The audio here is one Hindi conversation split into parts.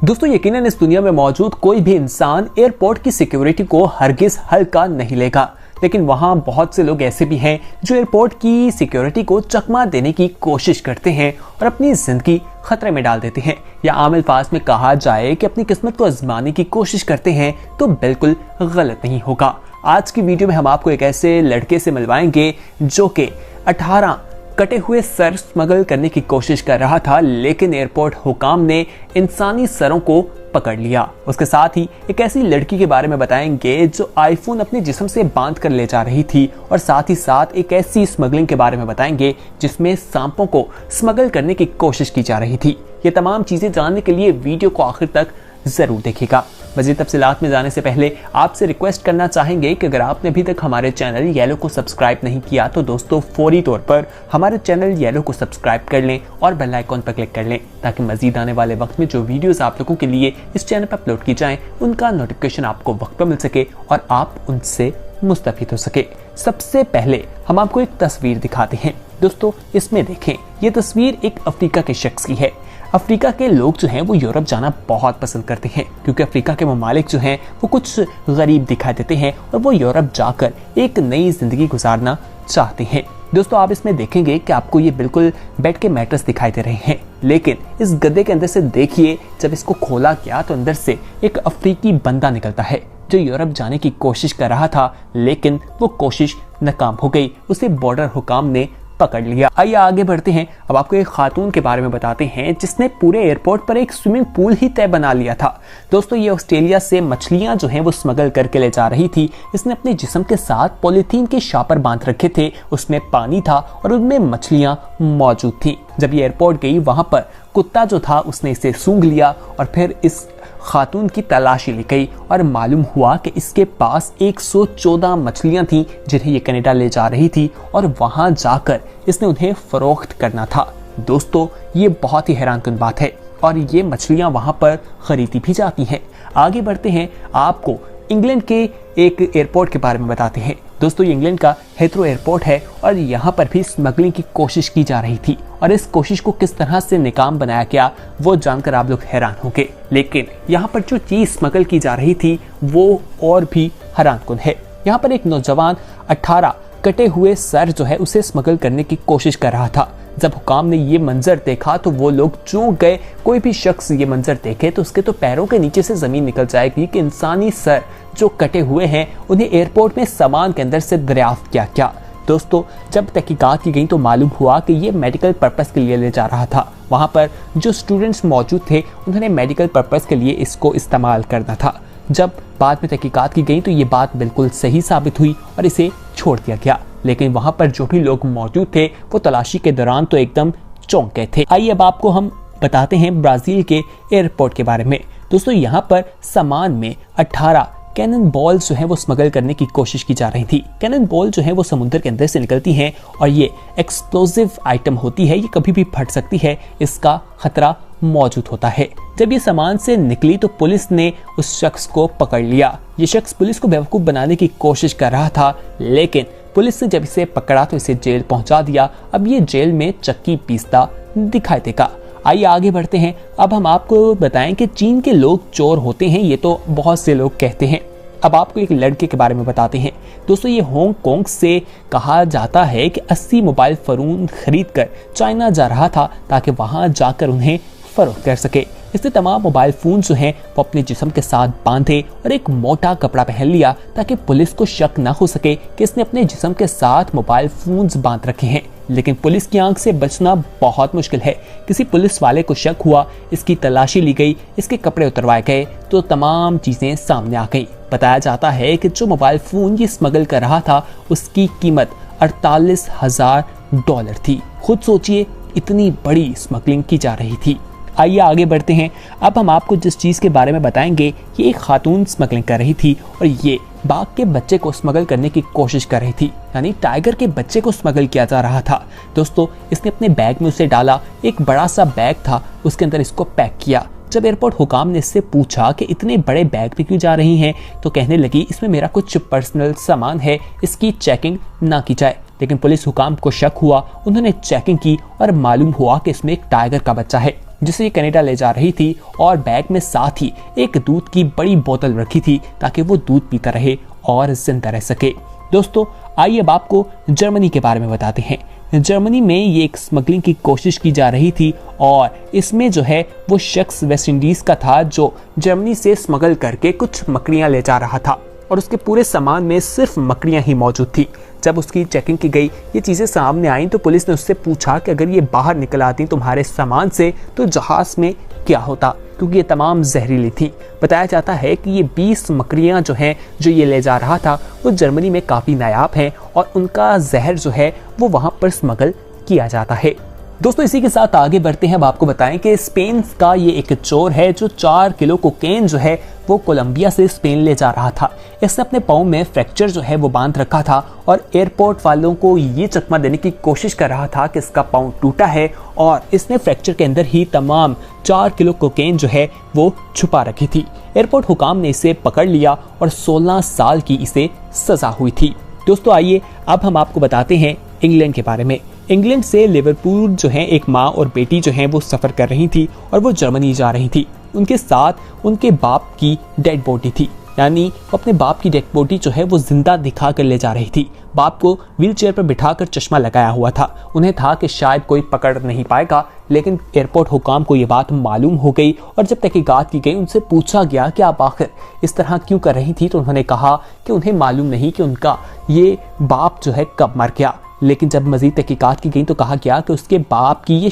दोस्तों यकीनन इस दुनिया में मौजूद कोई भी इंसान एयरपोर्ट की सिक्योरिटी को हरगिज हल्का नहीं लेगा, लेकिन वहां बहुत से लोग ऐसे भी हैं जो एयरपोर्ट की सिक्योरिटी को चकमा देने की कोशिश करते हैं और अपनी जिंदगी खतरे में डाल देते हैं, या आम अल्फाज में कहा जाए कि अपनी किस्मत को आजमाने की कोशिश करते हैं, तो बिल्कुल गलत नहीं होगा। आज की वीडियो में हम आपको एक ऐसे लड़के से मिलवाएंगे जो कि 18 कटे हुए सर स्मगल करने की कोशिश कर रहा था, लेकिन एयरपोर्ट हुकाम ने इंसानी सरों को पकड़ लिया। उसके साथ ही एक ऐसी लड़की के बारे में बताएंगे जो आईफोन अपने जिस्म से बांध कर ले जा रही थी, और साथ ही साथ एक ऐसी स्मगलिंग के बारे में बताएंगे जिसमें सांपों को स्मगल करने की कोशिश की जा रही थी। ये तमाम चीजें जानने के लिए वीडियो को आखिर तक जरूर देखिएगा। मज़ीद तफसीलात में जाने से पहले आपसे रिक्वेस्ट करना चाहेंगे कि अगर आपने अभी तक हमारे चैनल येलो को सब्सक्राइब नहीं किया तो दोस्तों फौरी तौर पर हमारे चैनल येलो को सब्सक्राइब कर लें और बेल आइकॉन पर क्लिक कर लें, ताकि मज़ीद आने वाले वक्त में जो वीडियोस आप लोगों के लिए इस चैनल पर अपलोड की जाएं उनका नोटिफिकेशन आपको वक्त पर मिल सके और आप उनसे मुस्तफीद हो सके। सबसे पहले हम आपको एक तस्वीर दिखाते हैं। दोस्तों इसमें देखें, ये तस्वीर एक अफ्रीका के शख्स की है। अफ्रीका के लोग जो हैं वो यूरोप जाना बहुत पसंद करते हैं, क्योंकि अफ्रीका के ममालिक जो हैं वो कुछ गरीब दिखाई देते हैं और वो यूरोप जाकर एक नई जिंदगी गुजारना चाहते हैं। दोस्तों आप इसमें देखेंगे कि आपको ये बिल्कुल बेड के मैट्रेस दिखाई दे रहे हैं, लेकिन इस गद्दे के अंदर से देखिए, जब इसको खोला गया तो अंदर से एक अफ्रीकी बंदा निकलता है जो यूरोप जाने की कोशिश कर रहा था, लेकिन वो कोशिश नाकाम हो गई। उसे बॉर्डर हुकाम ने पकड़ लिया। आइए आगे बढ़ते हैं। अब आपको एक खातून के बारे में बताते हैं जिसने पूरे एयरपोर्ट पर एक स्विमिंग पूल ही तय बना लिया था। दोस्तों ये ऑस्ट्रेलिया से मछलियां जो हैं वो स्मगल करके ले जा रही थी। इसने अपने जिस्म के साथ पॉलीथीन के शापर बांध रखे थे, उसमें पानी था और उनमें मछलियां मौजूद थी। जब ये एयरपोर्ट गई वहां पर कुत्ता जो था उसने इसे सूंघ लिया और फिर इस खातून की तलाशी ली गई और मालूम हुआ कि इसके पास 114 मछलियां थीं जिन्हें ये कनाडा ले जा रही थी और वहां जाकर इसने उन्हें फरोख्त करना था। दोस्तों ये बहुत ही हैरानकुन बात है और ये मछलियां वहां पर खरीदी भी जाती हैं। आगे बढ़ते हैं, आपको इंग्लैंड के एक एयरपोर्ट के बारे में बताते हैं। दोस्तों ये इंग्लैंड का हेथ्रो एयरपोर्ट है और यहाँ पर भी स्मगलिंग की कोशिश की जा रही थी, और इस कोशिश को किस तरह से नाकाम बनाया गया वो जानकर आप लोग हैरान होंगे। लेकिन यहाँ पर जो चीज स्मगल की जा रही थी वो और भी हैरानकुन है। यहाँ पर एक नौजवान 18 कटे हुए सर जो है उसे स्मगल करने की कोशिश कर रहा था। जब हुकाम ने ये मंजर देखा तो वो लोग चौंक गए। कोई भी शख्स ये मंजर देखे तो उसके तो पैरों के नीचे से जमीन निकल जाएगी कि इंसानी सर जो कटे हुए हैं उन्हें एयरपोर्ट में सामान के अंदर से दरियाफ्त किया क्या। दोस्तों जब तहकीकात की गई तो मालूम हुआ कि ये मेडिकल पर्पस के लिए ले जा रहा था। वहां पर जो स्टूडेंट्स मौजूद थे उन्होंने मेडिकल पर्पस के लिए इसको इस्तेमाल करना था। जब बाद में तहकीकात की गई तो ये बात बिल्कुल सही साबित हुई और इसे छोड़ दिया गया, लेकिन वहां पर जो भी लोग मौजूद थे वो तलाशी के दौरान तो एकदम चौंक गए थे। आइए अब आपको हम बताते हैं ब्राजील के एयरपोर्ट के बारे में। दोस्तों यहाँ पर सामान में 18 कैनन बॉल जो है वो स्मगल करने की कोशिश की जा रही थी। कैनन बॉल जो है वो समुद्र के अंदर से निकलती हैं और ये एक्सप्लोजिव आइटम होती है, ये कभी भी फट सकती है, इसका खतरा मौजूद होता है। जब ये सामान से निकली तो पुलिस ने उस शख्स को पकड़ लिया। ये शख्स पुलिस को बेवकूफ बनाने की कोशिश कर रहा था, लेकिन पुलिस ने जब इसे पकड़ा तो इसे जेल पहुंचा दिया। अब ये जेल में चक्की पीसता दिखाई देगा। आइए आगे बढ़ते हैं। अब हम आपको बताएं कि चीन के लोग चोर होते हैं, ये तो बहुत से लोग कहते हैं। अब आपको एक लड़के के बारे में बताते हैं। दोस्तों ये हांगकांग से कहा जाता है कि 80 मोबाइल फोन खरीद कर चाइना जा रहा था ताकि वहां जाकर उन्हें फरोख्त कर सके। इसने तमाम मोबाइल फोन जो हैं वो अपने जिस्म के साथ बांधे और एक मोटा कपड़ा पहन लिया ताकि पुलिस को शक न हो सके कि इसने अपने जिस्म के साथ मोबाइल फोन्स बांध रखे हैं। लेकिन पुलिस की आंख से बचना बहुत मुश्किल है। किसी पुलिस वाले को शक हुआ, इसकी तलाशी ली गई, इसके कपड़े उतरवाए गए तो तमाम चीजें सामने आ गई। बताया जाता है कि जो मोबाइल फोन ये स्मगल कर रहा था उसकी कीमत $48,000 थी। खुद सोचिए इतनी बड़ी स्मगलिंग की जा रही थी। आइए आगे बढ़ते हैं। अब हम आपको जिस चीज़ के बारे में बताएंगे, ये एक खातून स्मगलिंग कर रही थी और ये बाघ के बच्चे को स्मगल करने की कोशिश कर रही थी, यानी टाइगर के बच्चे को स्मगल किया जा रहा था। दोस्तों इसने अपने बैग में उसे डाला, एक बड़ा सा बैग था, उसके अंदर इसको पैक किया। जब एयरपोर्ट हुकाम ने इससे पूछा कि इतने बड़े बैग पे क्यों जा रही हैं, तो कहने लगी इसमें मेरा कुछ पर्सनल सामान है, इसकी चेकिंग ना की जाए। लेकिन पुलिस हुकाम को शक हुआ, उन्होंने चेकिंग की और मालूम हुआ कि इसमें एक टाइगर का बच्चा है। जिसे कनाडा ले जा रही थी और बैग में साथ ही एक दूध की बड़ी बोतल रखी थी ताकि वो दूध पीता रहे और जिंदा रह सके। दोस्तों आइए अब आपको जर्मनी के बारे में बताते हैं। जर्मनी में ये एक स्मगलिंग की कोशिश की जा रही थी और इसमें जो है वो शख्स वेस्ट इंडीज का था जो जर्मनी से स्मगल करके कुछ मकड़ियां ले जा रहा था और उसके पूरे सामान में सिर्फ मकड़ियां ही मौजूद थी। जब उसकी चेकिंग की गई, ये चीज़ें सामने आई तो पुलिस ने उससे पूछा कि अगर ये बाहर निकल आती तुम्हारे सामान से तो जहाज में क्या होता, क्योंकि ये तमाम जहरीली थी। बताया जाता है कि ये 20 मकड़ियां जो हैं जो ये ले जा रहा था वो जर्मनी में काफ़ी नायाब हैं और उनका जहर जो है वो वहाँ पर स्मगल किया जाता है। दोस्तों इसी के साथ आगे बढ़ते हैं। अब आपको बताएं कि स्पेन का ये एक चोर है जो 4 किलो कोकेन जो है वो कोलंबिया से स्पेन ले जा रहा था। इसने अपने पाँव में फ्रैक्चर जो है वो बांध रखा था और एयरपोर्ट वालों को ये चकमा देने की कोशिश कर रहा था कि इसका पाँव टूटा है और इसने फ्रैक्चर के अंदर ही तमाम 4 किलो कोकेन जो है वो छुपा रखी थी। एयरपोर्ट हुकाम ने इसे पकड़ लिया और 16 साल की इसे सजा हुई थी। दोस्तों आइए अब हम आपको बताते हैं इंग्लैंड के बारे में। इंग्लैंड से लिवरपूल जो है एक माँ और बेटी जो है वो सफ़र कर रही थी और वो जर्मनी जा रही थी। उनके साथ उनके बाप की डेड बॉडी थी, यानी अपने बाप की डेड बॉडी जो है वो जिंदा दिखा कर ले जा रही थी। बाप को व्हील चेयर पर बिठाकर चश्मा लगाया हुआ था। उन्हें था कि शायद कोई पकड़ नहीं पाएगा, लेकिन एयरपोर्ट हुकाम को ये बात मालूम हो गई और जब तहकीकात की गई उनसे पूछा गया कि आप आखिर इस तरह क्यों कर रही थी, तो उन्होंने कहा कि उन्हें मालूम नहीं कि उनका ये बाप जो है कब मर गया। लेकिन जब मजीद तहकीकात की गई तो कहा गया कि उसके बाप की ये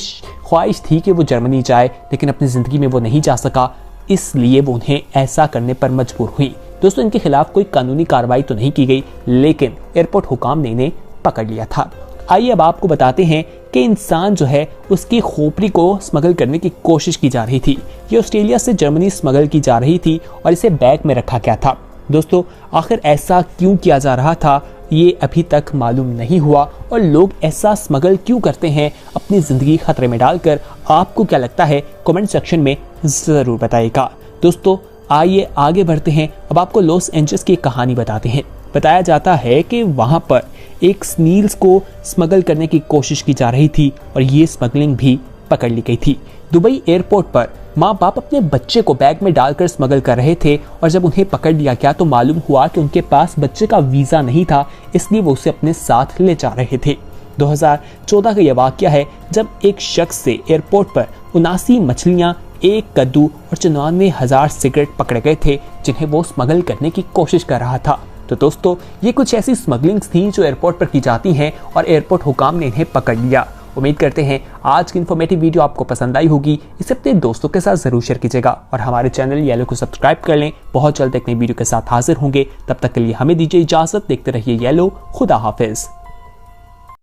ख्वाहिश थी कि वो जर्मनी जाए, लेकिन अपनी ज़िंदगी में वो नहीं जा सका, इसलिए वो उन्हें ऐसा करने पर मजबूर हुई। दोस्तों इनके खिलाफ कोई कानूनी कार्रवाई तो नहीं की गई, लेकिन एयरपोर्ट हुकाम ने इन्हें पकड़ लिया था। आइए अब आपको बताते हैं कि इंसान जो है उसकी खोपड़ी को स्मगल करने की कोशिश की जा रही थी। ये ऑस्ट्रेलिया से जर्मनी स्मगल की जा रही थी और इसे बैग में रखा गया था। दोस्तों आखिर ऐसा क्यों किया जा रहा था ये अभी तक मालूम नहीं हुआ और लोग ऐसा स्मगल क्यों करते हैं अपनी ज़िंदगी खतरे में डालकर। आपको क्या लगता है कमेंट सेक्शन में ज़रूर बताइएगा। दोस्तों आइए आगे बढ़ते हैं। अब आपको लॉस एंजल्स की एक कहानी बताते हैं। बताया जाता है कि वहाँ पर एक स्नील्स को स्मगल करने की कोशिश की जा रही थी और ये स्मगलिंग भी पकड़ ली गई थी। दुबई एयरपोर्ट पर माँ बाप अपने बच्चे को बैग में डालकर स्मगल कर रहे थे और जब उन्हें पकड़ लिया गया तो मालूम हुआ कि उनके पास बच्चे का वीज़ा नहीं था, इसलिए वो उसे अपने साथ ले जा रहे थे। 2014 का यह वाक़या है जब एक शख्स से एयरपोर्ट पर 79 मछलियाँ, 1 कद्दू और 94,000 सिगरेट पकड़े गए थे जिन्हें वो स्मगल करने की कोशिश कर रहा था। तो दोस्तों ये कुछ ऐसी स्मगलिंग्स थी जो एयरपोर्ट पर की जाती हैं और एयरपोर्ट हुकाम ने इन्हें पकड़ लिया। उम्मीद करते हैं आज की इन्फॉर्मेटिव वीडियो आपको पसंद आई होगी। इसे अपने दोस्तों के साथ जरूर शेयर कीजिएगा और हमारे चैनल येलो को सब्सक्राइब कर लें। बहुत जल्द एक नई वीडियो के साथ हाजिर होंगे, तब तक के लिए हमें दीजिए इजाजत। देखते रहिए येलो। खुदा हाफिज।